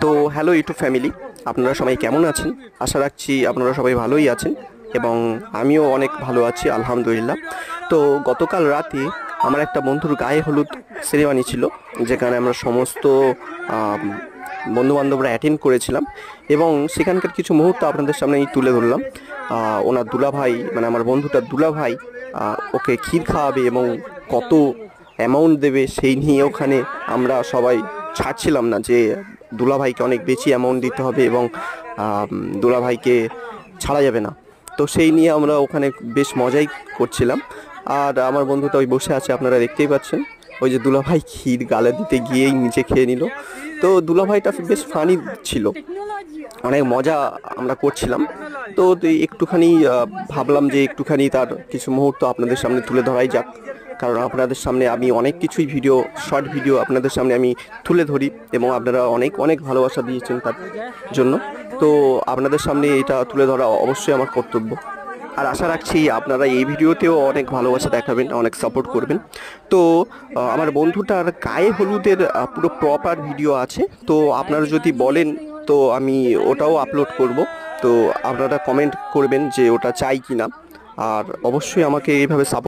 তো hello YouTube family, আপনারা সবাই কেমন আছেন? আশা রাখছি আপনারা সবাই ভালোই আছেন এবং আমিও অনেক ভালো আছি আলহামদুলিল্লাহ। তো গতকাল রাতে আমার একটা বন্ধুর গায়ে হলুদ সেরেমানি ছিল, যেখানে আমরা সমস্ত বন্ধুবান্ধবরা অ্যাটেন্ড করেছিলাম এবং সেখানকার কিছু মুহূর্ত আপনাদের সামনে তুলে ধরলাম। ওনার দুলাভাই, মানে আমার বন্ধুটার দুলাভাই ওকে ক্ষীর খাওয়াবে এবং কত অ্যামাউন্ট দেবে সেই নিয়ে ওখানে আমরা সবাই ছাড়ছিলাম না যে দুলাভাইকে অনেক বেশি অ্যামাউন্ট দিতে হবে এবং দুলাভাইকে ছাড়া যাবে না। তো সেই নিয়ে আমরা ওখানে বেশ মজাই করছিলাম। আর আমার বন্ধুটা ওই বসে আছে, আপনারা দেখতেই পাচ্ছেন। ওই যে দুলাভাই ক্ষীর গালে দিতে গিয়েই নিচে খেয়ে নিল। তো দুলাভাইটা বেশ ফানি ছিল, অনেক মজা আমরা করছিলাম। তো একটুখানি ভাবলাম যে একটুখানি তার কিছু মুহূর্ত আপনাদের সামনে তুলে ধরাই যাক, কারণ আপনাদের সামনে আমি অনেক কিছুই শর্ট ভিডিও আপনাদের সামনে আমি তুলে ধরি এবং আপনারা অনেক অনেক ভালোবাসা দিয়েছেন তার জন্য। তো আপনাদের সামনে এটা তুলে ধরা অবশ্যই আমার কর্তব্য। আর আশা রাখছি আপনারা এই ভিডিওতেও অনেক ভালোবাসা দেখাবেন, অনেক সাপোর্ট করবেন। তো আমার বন্ধুটার গায়ে হলুদের পুরো প্রপার ভিডিও আছে, তো আপনারা যদি বলেন তো আমি ওটাও আপলোড করব। তো আপনারা কমেন্ট করবেন যে ওটা চাই কি না, আর অবশ্যই আমাকে এইভাবে সাপোর্ট